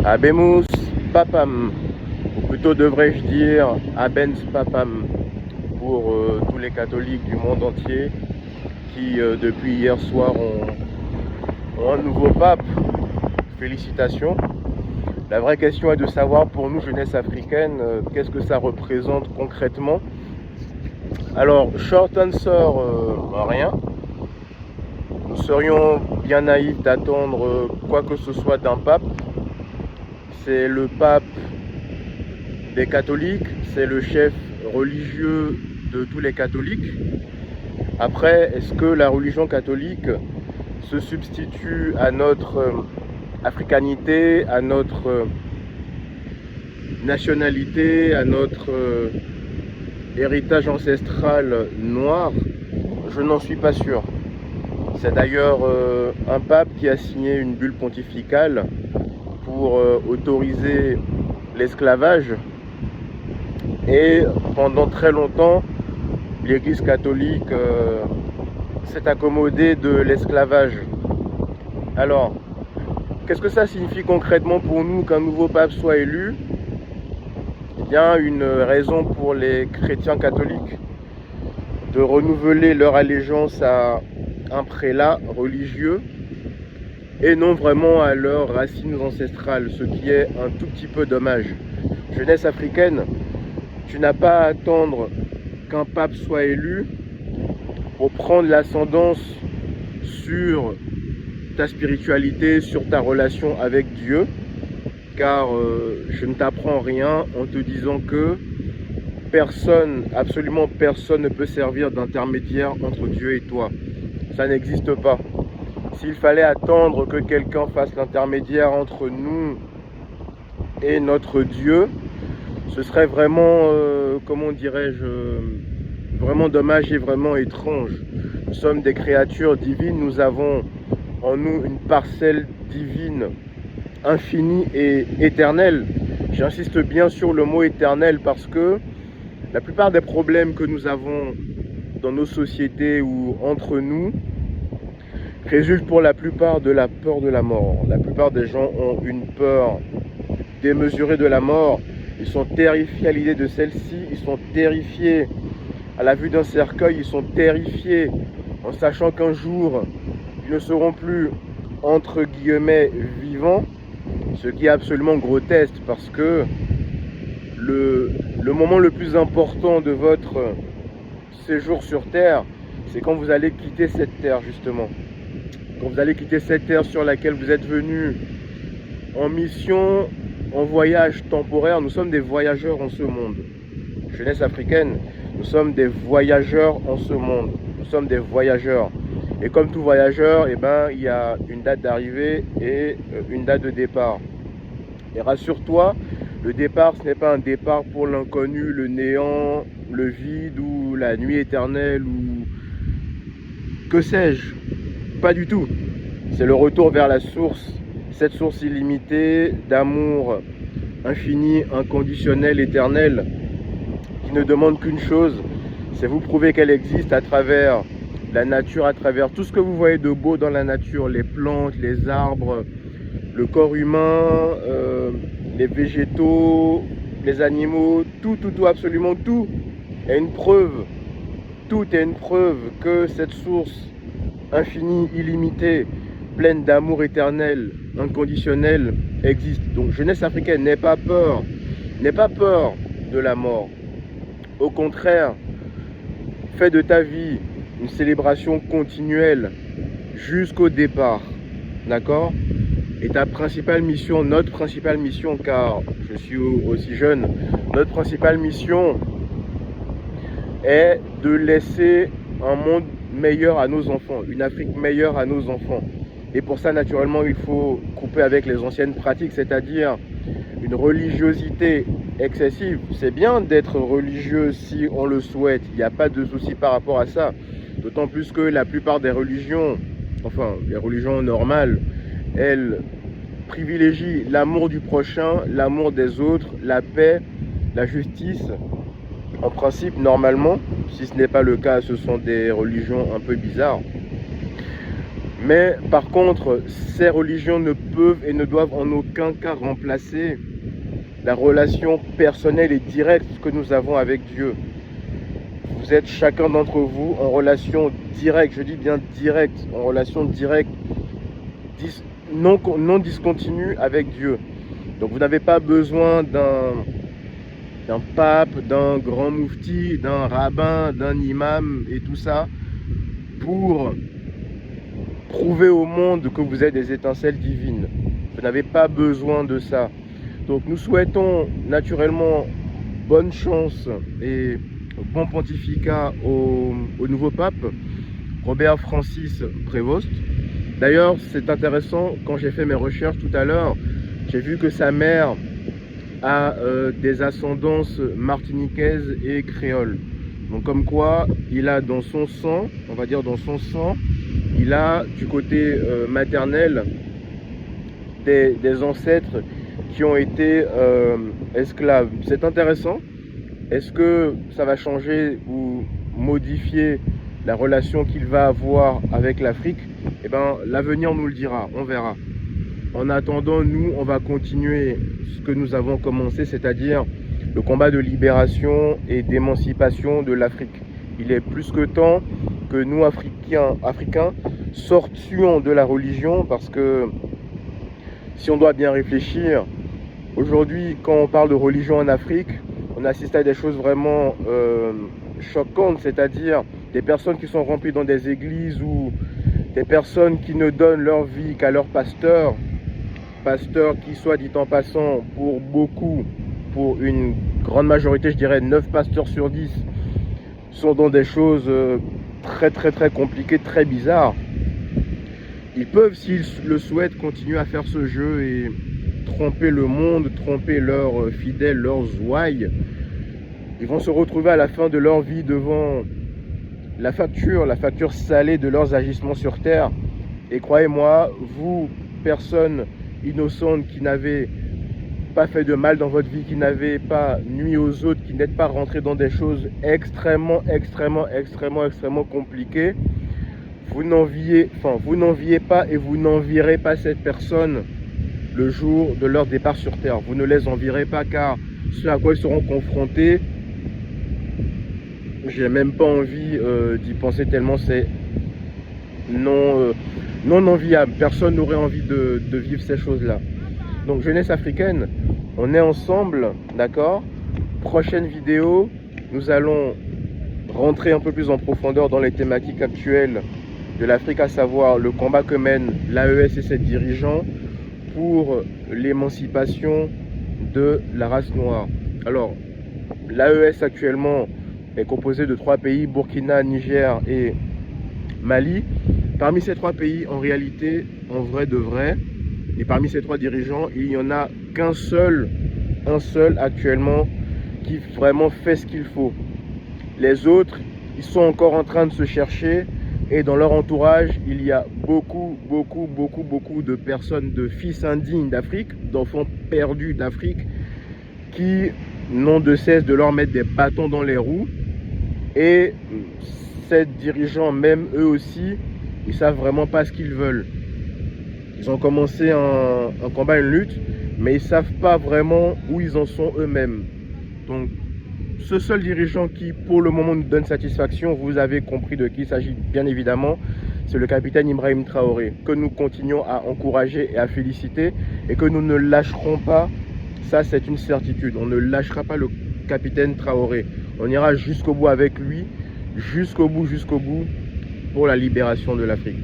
Habemus Papam, ou plutôt devrais-je dire Habens Papam, pour tous les catholiques du monde entier qui depuis hier soir ont un nouveau pape. Félicitations. La vraie question est de savoir pour nous, jeunesse africaine, qu'est-ce que ça représente concrètement. Alors, short answer, rien. Nous serions bien naïfs d'attendre quoi que ce soit d'un pape. C'est le pape des catholiques, c'est le chef religieux de tous les catholiques. Après, est-ce que la religion catholique se substitue à notre africanité, à notre nationalité, à notre héritage ancestral noir? Je n'en suis pas sûr. C'est d'ailleurs un pape qui a signé une bulle pontificale pour autoriser l'esclavage, et pendant très longtemps l'Église catholique s'est accommodée de l'esclavage. Alors, qu'est-ce que ça signifie concrètement pour nous qu'un nouveau pape soit élu? Eh bien, une raison pour les chrétiens catholiques de renouveler leur allégeance à un prélat religieux et non vraiment à leurs racines ancestrales, ce qui est un tout petit peu dommage. Jeunesse africaine, tu n'as pas à attendre qu'un pape soit élu pour prendre l'ascendance sur ta spiritualité, sur ta relation avec Dieu, car je ne t'apprends rien en te disant que personne, absolument personne ne peut servir d'intermédiaire entre Dieu et toi. Ça n'existe pas. S'il fallait attendre que quelqu'un fasse l'intermédiaire entre nous et notre Dieu, ce serait vraiment, comment dirais-je, vraiment dommage et vraiment étrange. Nous sommes des créatures divines, nous avons en nous une parcelle divine, infinie et éternelle. J'insiste bien sur le mot éternel parce que la plupart des problèmes que nous avons dans nos sociétés ou entre nous résultent pour la plupart de la peur de la mort. La plupart des gens ont une peur démesurée de la mort. Ils sont terrifiés à l'idée de celle-ci, ils sont terrifiés à la vue d'un cercueil, ils sont terrifiés en sachant qu'un jour, ils ne seront plus, entre guillemets, vivants, ce qui est absolument grotesque parce que le moment le plus important de votre séjour sur Terre, c'est quand vous allez quitter cette Terre, justement. Quand vous allez quitter cette Terre sur laquelle vous êtes venu en mission, en voyage temporaire. Nous sommes des voyageurs en ce monde. Jeunesse africaine, nous sommes des voyageurs en ce monde. Nous sommes des voyageurs. Et comme tout voyageur, eh ben, il y a une date d'arrivée et une date de départ. Et rassure-toi, le départ, ce n'est pas un départ pour l'inconnu, le néant, le vide ou la nuit éternelle ou que sais-je. Pas du tout. C'est le retour vers la source, cette source illimitée d'amour infini, inconditionnel, éternel, qui ne demande qu'une chose, c'est vous prouver qu'elle existe à travers la nature, à travers tout ce que vous voyez de beau dans la nature, les plantes, les arbres, le corps humain, les végétaux, les animaux, tout, absolument tout est une preuve. Tout est une preuve que cette source infinie, illimitée, pleine d'amour éternel, inconditionnel, existe. Donc jeunesse africaine, n'aie pas peur de la mort. Au contraire, fais de ta vie une célébration continuelle jusqu'au départ, d'accord? Et ta principale mission, notre principale mission, car je suis aussi jeune, notre principale mission est de laisser un monde meilleur à nos enfants, une Afrique meilleure à nos enfants. Et pour ça, naturellement, il faut couper avec les anciennes pratiques, c'est-à-dire une religiosité excessive. C'est bien d'être religieux si on le souhaite, il n'y a pas de souci par rapport à ça. D'autant plus que la plupart des religions, enfin les religions normales, elles privilégient l'amour du prochain, l'amour des autres, la paix, la justice. En principe, normalement, si ce n'est pas le cas, ce sont des religions un peu bizarres. Mais par contre, ces religions ne peuvent et ne doivent en aucun cas remplacer la relation personnelle et directe que nous avons avec Dieu. Vous êtes chacun d'entre vous en relation directe, je dis bien directe, en relation directe, non discontinue avec Dieu. Donc vous n'avez pas besoin d'un pape, d'un grand moufti, d'un rabbin, d'un imam et tout ça pour prouver au monde que vous êtes des étincelles divines. Vous n'avez pas besoin de ça. Donc nous souhaitons naturellement bonne chance et bon pontificat au nouveau pape, Robert Francis Prévost. D'ailleurs, c'est intéressant, quand j'ai fait mes recherches tout à l'heure, j'ai vu que sa mère a des ascendances martiniquaises et créoles. Donc comme quoi, il a dans son sang, on va dire dans son sang, il a du côté maternel des ancêtres qui ont été esclaves. C'est intéressant. Est-ce que ça va changer ou modifier la relation qu'il va avoir avec l'Afrique? Eh bien, l'avenir nous le dira, on verra. En attendant, nous, on va continuer ce que nous avons commencé, c'est-à-dire le combat de libération et d'émancipation de l'Afrique. Il est plus que temps que nous, Africains, sortions de la religion, parce que si on doit bien réfléchir, aujourd'hui, quand on parle de religion en Afrique, on assiste à des choses vraiment choquantes, c'est-à-dire des personnes qui sont remplies dans des églises ou des personnes qui ne donnent leur vie qu'à leur pasteur qui, soit dit en passant, pour beaucoup, pour une grande majorité, je dirais 9 pasteurs sur 10, sont dans des choses très compliquées, très bizarres. Ils peuvent, s'ils le souhaitent, continuer à faire ce jeu et tromper le monde, tromper leurs fidèles, leurs ouailles. Ils vont se retrouver à la fin de leur vie devant la facture salée de leurs agissements sur terre. Et croyez-moi, vous, personnes innocentes qui n'avez pas fait de mal dans votre vie, qui n'avez pas nuit aux autres, qui n'êtes pas rentré dans des choses extrêmement compliquées, vous n'enviez pas et vous n'envierez pas cette personne le jour de leur départ sur terre. Vous ne les envierez pas, car ce à quoi ils seront confrontés, j'ai même pas envie d'y penser tellement c'est non enviable. Personne n'aurait envie de vivre ces choses-là. Donc jeunesse africaine, on est ensemble, d'accord? Prochaine vidéo, nous allons rentrer un peu plus en profondeur dans les thématiques actuelles de l'Afrique, à savoir le combat que mène l'AES et ses dirigeants pour l'émancipation de la race noire. Alors, l'AES actuellement est composé de 3 pays, Burkina, Niger et Mali. Parmi ces 3 pays, en réalité, en vrai de vrai, et parmi ces 3 dirigeants, il n'y en a qu'un seul, un seul actuellement, qui vraiment fait ce qu'il faut. Les autres, ils sont encore en train de se chercher, et dans leur entourage, il y a beaucoup de personnes, de fils indignes d'Afrique, d'enfants perdus d'Afrique, qui n'ont de cesse de leur mettre des bâtons dans les roues. Et ces dirigeants, même eux aussi, ils savent vraiment pas ce qu'ils veulent. Ils ont commencé un combat, une lutte, mais ils savent pas vraiment où ils en sont eux-mêmes. Donc, ce seul dirigeant qui, pour le moment, nous donne satisfaction, vous avez compris de qui il s'agit, bien évidemment, c'est le capitaine Ibrahim Traoré, que nous continuons à encourager et à féliciter, et que nous ne lâcherons pas. Ça, c'est une certitude. On ne lâchera pas le capitaine Traoré. On ira jusqu'au bout avec lui, jusqu'au bout, pour la libération de l'Afrique.